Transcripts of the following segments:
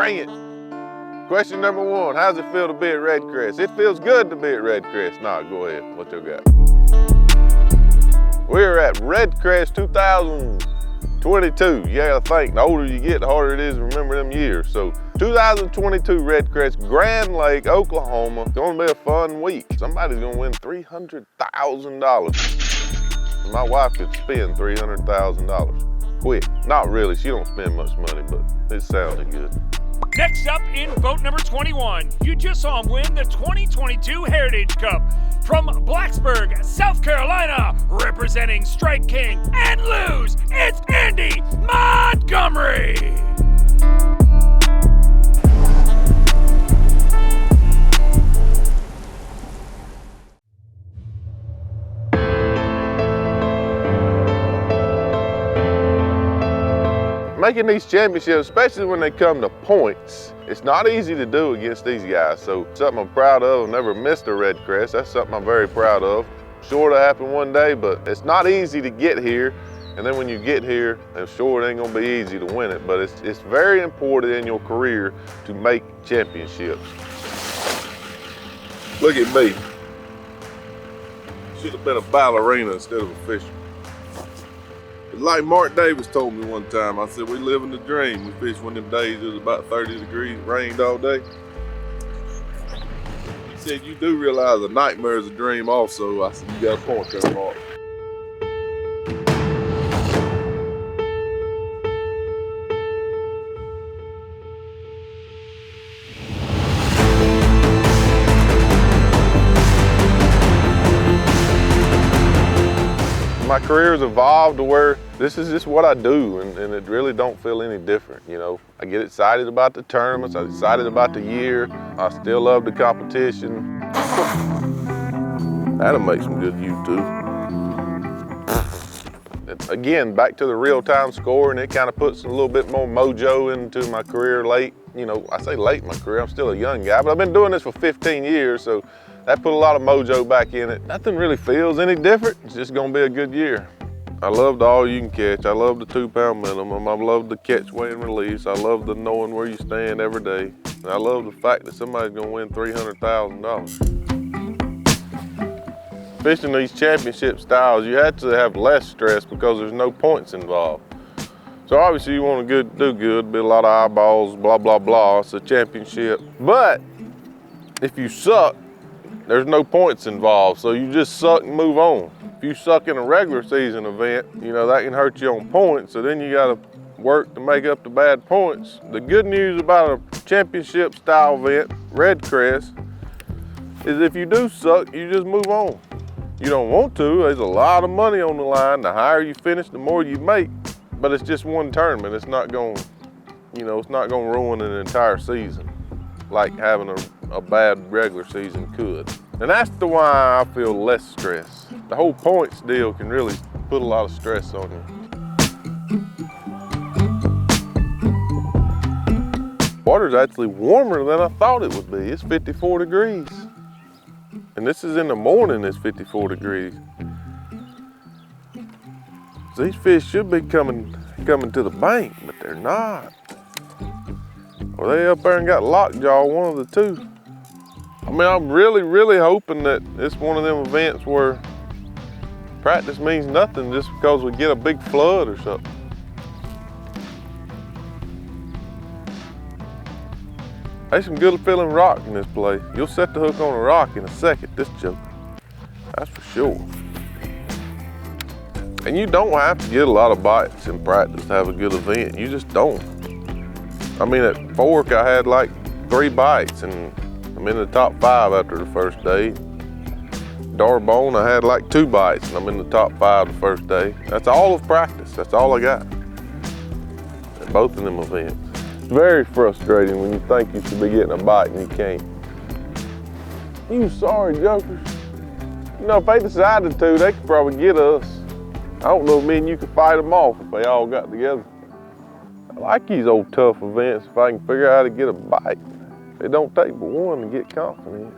Bring it. Question number 1, how's it feel to be at Red Crest? It feels good to be at Red Crest. Nah, go ahead, what you got? We're at Red Crest 2022. You gotta think, the older you get, the harder it is to remember them years. So 2022 Red Crest, Grand Lake, Oklahoma. It's gonna be a fun week. Somebody's gonna win $300,000. My wife could spend $300,000 quick. Not really, she don't spend much money, but it sounded good. Next up in boat number 21, you just saw him win the 2022 Heritage Cup. From Blacksburg, South Carolina, representing Strike King and Lose, it's Andy Montgomery. Making these championships, especially when they come to points, it's not easy to do against these guys. So something I'm proud of. I've never missed a Red Crest. That's something I'm very proud of. Sure to happen one day, but it's not easy to get here. And then when you get here, I'm sure it ain't gonna be easy to win it, but it's very important in your career to make championships. Look at me. Should have been a ballerina instead of a fisherman. Like Mark Davis told me one time, I said, we live in the dream. We fished one of them days, it was about 30 degrees, rained all day. He said, you do realize a nightmare is a dream also. I said, you got a point there, Mark. My career has evolved to where this is just what I do, and it really don't feel any different, you know. I get excited about the tournaments, I'm excited about the year, I still love the competition. That'll make some good YouTube. Again, back to the real-time scoring, it kind of puts a little bit more mojo into my career late. You know, I say late in my career, I'm still a young guy, but I've been doing this for 15 years, so that put a lot of mojo back in it. Nothing really feels any different. It's just gonna be a good year. I love the all you can catch. I love the 2-pound minimum. I love the catch, weigh, and release. I love the knowing where you stand every day. And I love the fact that somebody's gonna win $300,000. Fishing these championship styles, you have to have less stress because there's no points involved. So obviously you want to do good, be a lot of eyeballs, blah, blah, blah. It's a championship. But if you suck, there's no points involved, so you just suck and move on. If you suck in a regular season event, you know, that can hurt you on points, so then you gotta work to make up the bad points. The good news about a championship style event, Red Crest, is if you do suck, you just move on. You don't want to, there's a lot of money on the line. The higher you finish, the more you make, but it's just one tournament. It's not gonna, you know, it's not gonna ruin an entire season like having a bad regular season could. And that's the why I feel less stress. The whole points deal can really put a lot of stress on you. Water's actually warmer than I thought it would be. It's 54 degrees. And this is in the morning, it's 54 degrees. So these fish should be coming to the bank, but they're not. Or they up there and got lockjaw, one of the two. I mean, I'm really, really hoping that it's one of them events where practice means nothing just because we get a big flood or something. There's some good feeling rock in this place. You'll set the hook on a rock in a second, this joker. That's for sure. And you don't have to get a lot of bites in practice to have a good event. You just don't. I mean, at Fork, I had like 3 bites, and I'm in the top 5 after the first day. Darbone, I had like 2 bites, and I'm in the top 5 the first day. That's all of practice. That's all I got at both of them events. It's very frustrating when you think you should be getting a bite and you can't. You sorry jokers. You know, if they decided to, they could probably get us. I don't know if me and you could fight them off if they all got together. I like these old tough events if I can figure out how to get a bite. It don't take but one to get confident.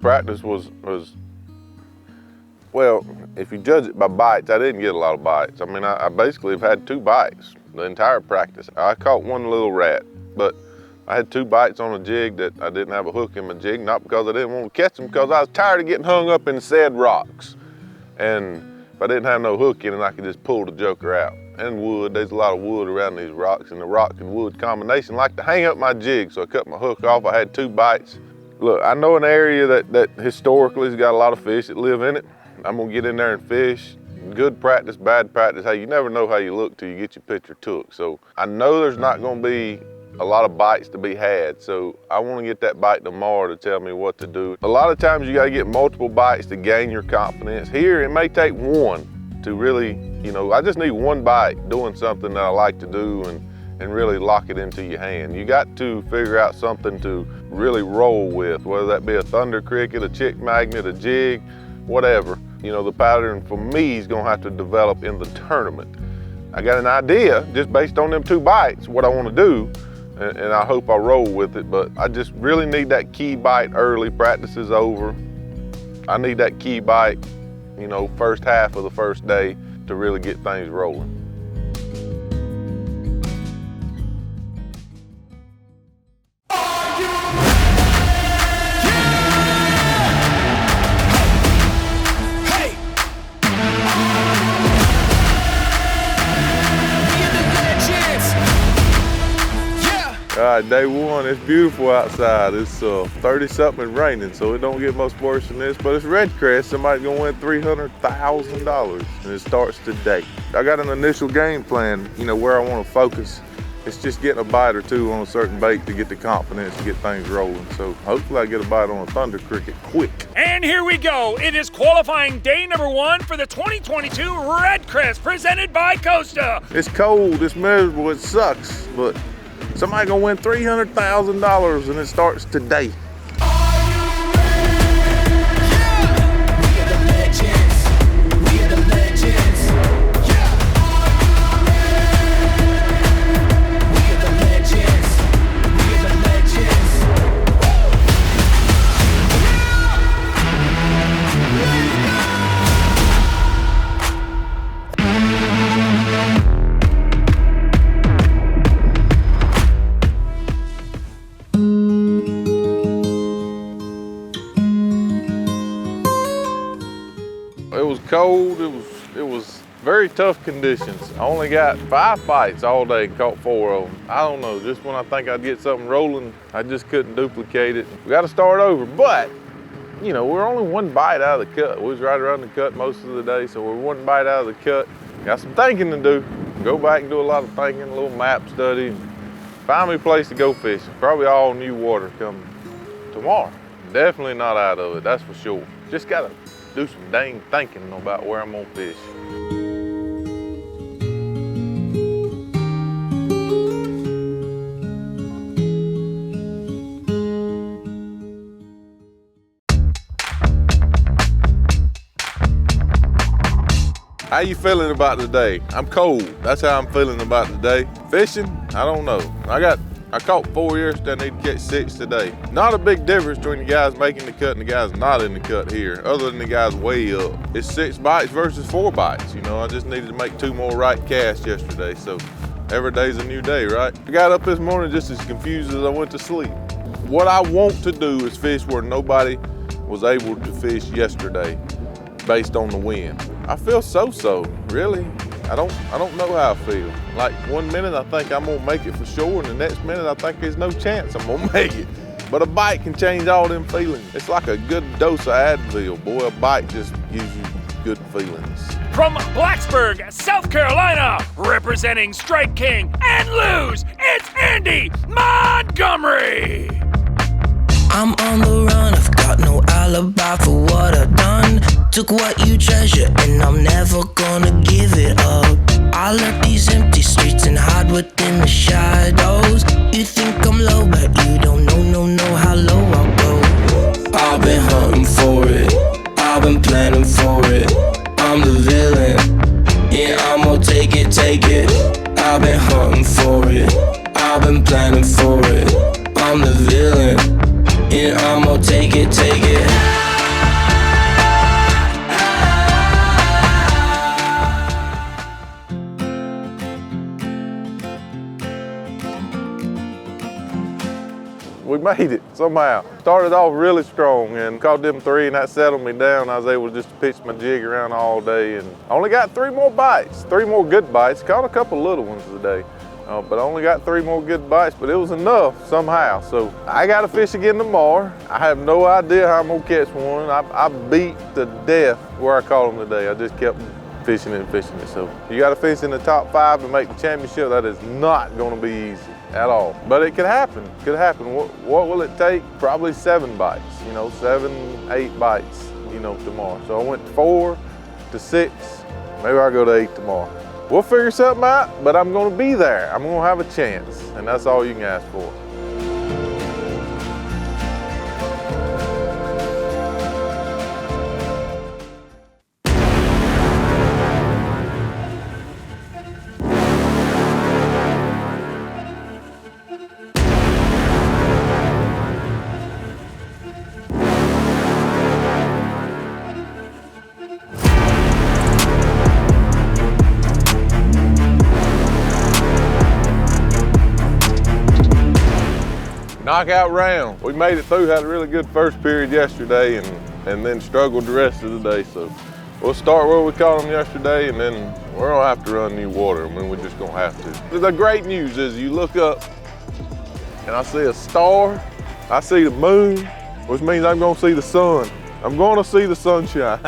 practice was, well, if you judge it by bites, I didn't get a lot of bites. I mean, I basically have had 2 bites the entire practice. I caught 1 little rat, but I had 2 bites on a jig that I didn't have a hook in my jig, not because I didn't want to catch them, because I was tired of getting hung up in said rocks. And if I didn't have no hook in it, I could just pull the joker out. And wood, there's a lot of wood around these rocks, and the rock and wood combination like to hang up my jig, so I cut my hook off. I had 2 bites. Look, I know an area that historically has got a lot of fish that live in it. I'm gonna get in there and fish. Good practice, bad practice. Hey, you never know how you look till you get your picture took. So I know there's not gonna be a lot of bites to be had. So I wanna get that bite tomorrow to tell me what to do. A lot of times you gotta get multiple bites to gain your confidence. Here, it may take 1 to really, you know, I just need 1 bite doing something that I like to do and really lock it into your hand. You got to figure out something to really roll with, whether that be a thunder cricket, a chick magnet, a jig, whatever. You know, the pattern for me is gonna have to develop in the tournament. I got an idea just based on them 2 bites, what I wanna do, and I hope I roll with it, but I just really need that key bite early. Practice is over. I need that key bite, you know, first half of the first day to really get things rolling. All right, day 1, it's beautiful outside. It's 30-something and raining, so it don't get much worse than this, but it's Red Crest. Somebody's gonna win $300,000, and it starts today. I got an initial game plan, you know, where I wanna focus. It's just getting a bite or 2 on a certain bait to get the confidence to get things rolling. So hopefully I get a bite on a thunder cricket quick. And here we go. It is qualifying day number 1 for the 2022 Red Crest presented by Costa. It's cold, it's miserable, it sucks, but somebody gonna win $300,000 and it starts today. It was cold, it was very tough conditions. I only got 5 bites all day and caught 4 of them. I don't know, just when I think I'd get something rolling, I just couldn't duplicate it. We gotta start over, but you know, we're only 1 bite out of the cut. We was right around the cut most of the day, so we're 1 bite out of the cut. Got some thinking to do. Go back and do a lot of thinking, a little map study, and find me a place to go fishing. Probably all new water coming tomorrow. Definitely not out of it, that's for sure. Just gotta do some dang thinking about where I'm gonna fish. How you feeling about today? I'm cold. That's how I'm feeling about today. Fishing? I don't know. I caught 4 yesterday. I need to catch 6 today. Not a big difference between the guys making the cut and the guys not in the cut here, other than the guys way up. It's 6 bites versus 4 bites. You know, I just needed to make 2 more right casts yesterday, so every day's a new day, right? I got up this morning just as confused as I went to sleep. What I want to do is fish where nobody was able to fish yesterday based on the wind. I feel so-so, really. I don't know how I feel. Like 1 minute I think I'm gonna make it for sure, and the next minute I think there's no chance I'm gonna make it. But a bite can change all them feelings. It's like a good dose of Advil. Boy, a bite just gives you good feelings. From Blacksburg, South Carolina, representing Strike King and Lose, it's Andy Montgomery. I'm on the run, I've got no alibi for what I've done. Took what you treasure and I'm never gonna give it up. I left these empty streets and hide within the shadows. You think I'm low, but you don't know how low I'll go. I've been hunting for it, I've been planning for it. I'm the villain, yeah, I'm gonna take it. I've been hunting for it, I've been planning for it. I'm the villain, yeah, I'm gonna take it. We made it somehow. Started off really strong and caught them 3 and that settled me down. I was able just to pitch my jig around all day and only got 3 more bites, 3 more good bites. Caught a couple little ones today. But I only got 3 more good bites, but it was enough somehow. So I got to fish again tomorrow. I have no idea how I'm gonna catch one. I beat to death where I caught them today. I just kept fishing it and fishing it. So you got to fish in the top 5 and make the championship. That is not gonna be easy at all. But it could happen, could happen. What will it take? Probably 7 bites, 7, 8 bites, tomorrow. So I went 4 to 6, maybe I'll go to 8 tomorrow. We'll figure something out, but I'm gonna be there. I'm gonna have a chance, and that's all you can ask for. Knockout round. We made it through, had a really good first period yesterday and then struggled the rest of the day. So we'll start where we caught them yesterday and then we're gonna have to run new water. We're just gonna have to. The great news is you look up and I see a star, I see the moon, which means I'm gonna see the sun. I'm gonna see the sunshine.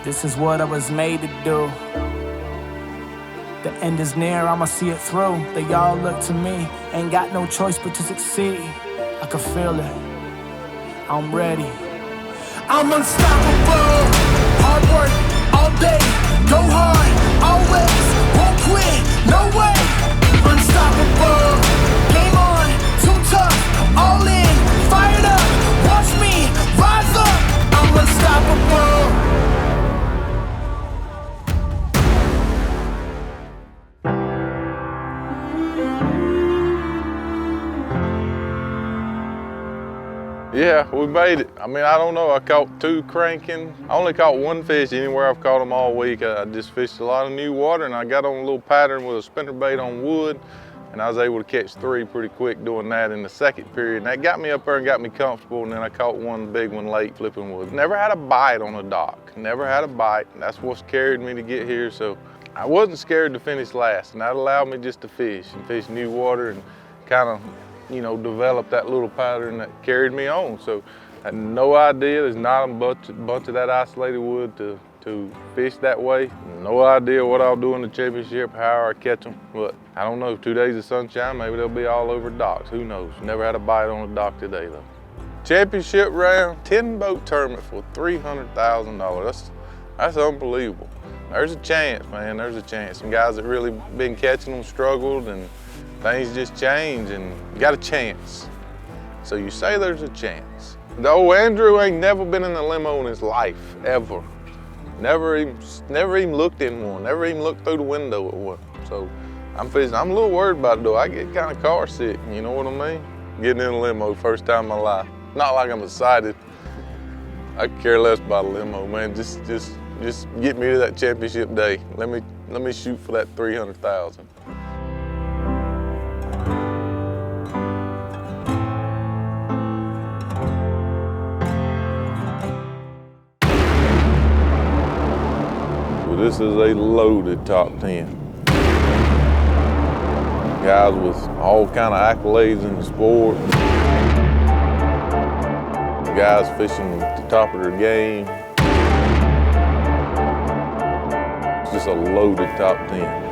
This is what I was made to do. The end is near, I'ma see it through. They all look to me, ain't got no choice but to succeed. I can feel it, I'm ready. I'm unstoppable, hard work all day, go hard, always, won't quit, no way. Unstoppable, game on, too tough, all in, fired up, watch me rise up. I'm unstoppable. Yeah, we made it. I mean, I don't know, I caught 2 cranking. I only caught 1 fish anywhere I've caught them all week. I just fished a lot of new water and I got on a little pattern with a spinnerbait on wood and I was able to catch 3 pretty quick doing that in the second period. And that got me up there and got me comfortable and then I caught 1 big one late flipping wood. Never had a bite on a dock, never had a bite. That's what's carried me to get here. So I wasn't scared to finish last and that allowed me just to fish and fish new water and kind of develop that little pattern that carried me on. So I had no idea, there's not a bunch of that isolated wood to fish that way. No idea what I'll do in the championship, how I catch them, but I don't know, 2 days of sunshine, maybe they'll be all over docks, who knows. Never had a bite on a dock today though. Championship round, 10-boat tournament for $300,000. That's unbelievable. There's a chance, man, there's a chance. Some guys that really been catching them struggled and things just change and you got a chance. So you say there's a chance. Though Andrew ain't never been in a limo in his life, ever. Never even looked in one, never even looked through the window at one. So I'm a little worried about it though. I get kind of car sick, you know what I mean? Getting in a limo, first time in my life. Not like I'm excited. I could care less about a limo, man. Just get me to that championship day. Let me shoot for that $300,000. This is a loaded top 10. Guys with all kind of accolades in the sport. Guys fishing at the top of their game. It's just a loaded top 10.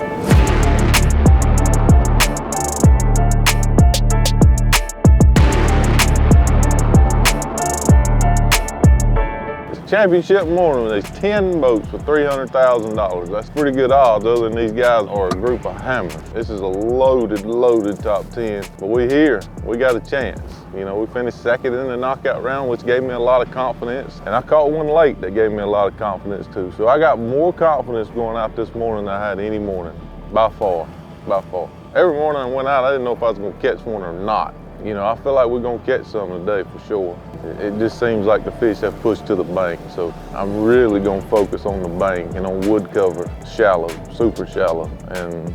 Championship morning, there's 10 boats for $300,000. That's pretty good odds, other than these guys are a group of hammers. This is a loaded top 10, but we here, we got a chance. We finished second in the knockout round, which gave me a lot of confidence, and I caught 1 late that gave me a lot of confidence too. So I got more confidence going out this morning than I had any morning, by far. Every morning I went out, I didn't know if I was gonna catch one or not. I feel like we're gonna catch some today for sure. It just seems like the fish have pushed to the bank, so I'm really gonna focus on the bank and on wood cover, shallow, super shallow, and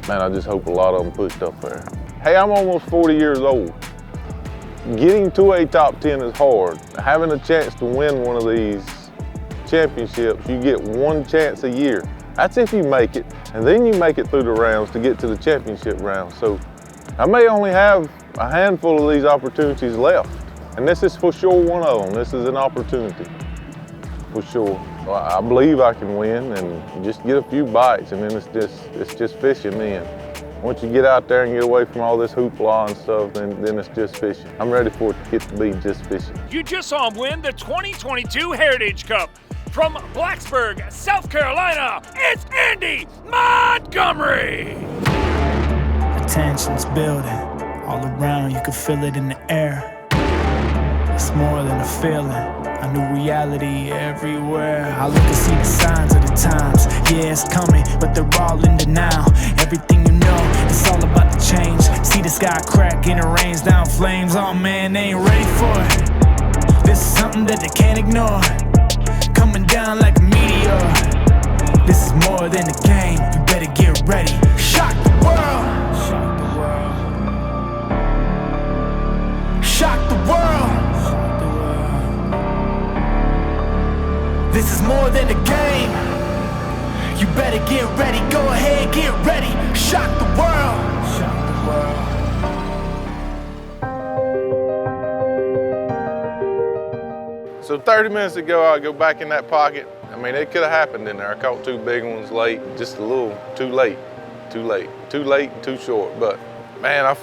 man, I just hope a lot of them pushed up there. Hey, I'm almost 40 years old. Getting to a top 10 is hard. Having a chance to win one of these championships, you get one chance a year. That's if you make it, and then you make it through the rounds to get to the championship round. So I may only have a handful of these opportunities left, and this is for sure one of them. This is an opportunity, for sure. I believe I can win and just get a few bites, and then it's just fishing then. Once you get out there and get away from all this hoopla and stuff, then it's just fishing. I'm ready for it to get to be just fishing. You just saw him win the 2022 Heritage Cup. From Blacksburg, South Carolina, it's Andy Montgomery. The tension's building all around, you can feel it in the air. It's more than a feeling, a new reality everywhere. I look and see the signs of the times. Yeah, it's coming, but they're all in denial. Everything you know, it's all about the change. See the sky crack and it rains down flames. Oh man, they ain't ready for it. This is something that they can't ignore. Coming down like a meteor. This is more than a game. You better get ready. Shock the world. Shock the world. Shock the world. Shock the world. This is more than a game. You better get ready. Go ahead, get ready. Shock the world. Shock the world. So 30 minutes ago, I go back in that pocket. I mean, it could have happened in there. I caught two big ones late, just a little too late, too late, too late and too short. But man, I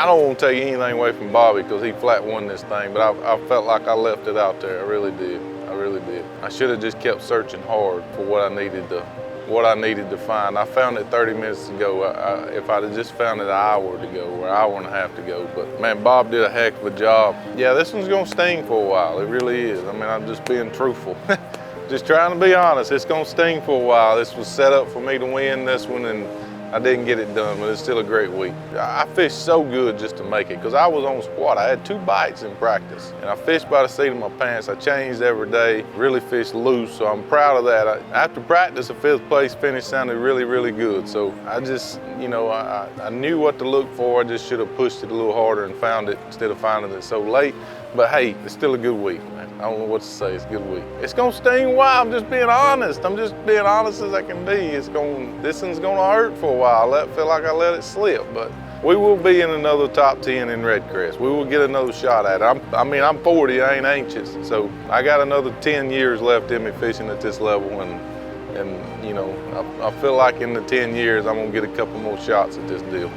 don't want to take anything away from Bobby because he flat won this thing, but I felt like I left it out there. I really did. I really did. I should have just kept searching hard for what I needed to find. I found it 30 minutes ago. If I'd have just found it an hour to go or an hour and a half to go. But man, Bob did a heck of a job. Yeah, this one's gonna sting for a while. It really is. I mean, I'm just being truthful. Just trying to be honest. It's gonna sting for a while. This was set up for me to win this one, and I didn't get it done, but it's still a great week. I fished so good just to make it, because I was on squat. I had 2 bites in practice, and I fished by the seat of my pants. I changed every day, really fished loose, so I'm proud of that. After practice, a 5th place finish sounded really, really good. So I just, you know, I knew what to look for. I just should have pushed it a little harder and found it instead of finding it so late. But hey, it's still a good week, man. I don't know what to say, it's a good week. It's gonna sting a while, I'm just being honest. I'm just being honest as I can be. This one's gonna hurt for a while. I feel like I let it slip, but we will be in another top 10 in Red Crest. We will get another shot at it. I'm 40, I ain't anxious. So I got another 10 years left in me fishing at this level, and you know, I feel like in the 10 years, I'm gonna get a couple more shots at this deal.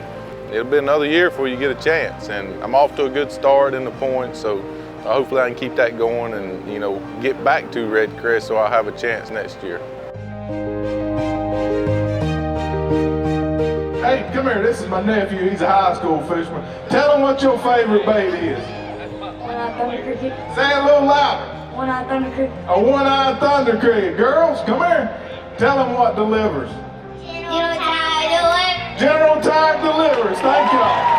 It'll be another year before you get a chance, and I'm off to a good start in the points, so hopefully I can keep that going and, you know, get back to Red Crest so I'll have a chance next year. Hey, come here, this is my nephew, he's a high school fisherman. Tell him what your favorite bait is. One-eyed thunder cricket. Say it a little louder. One-eyed thunder cricket. A one-eyed thunder cricket. Girls, come here. Tell him what delivers. General Tide delivers. General Tide delivers. Thank y'all.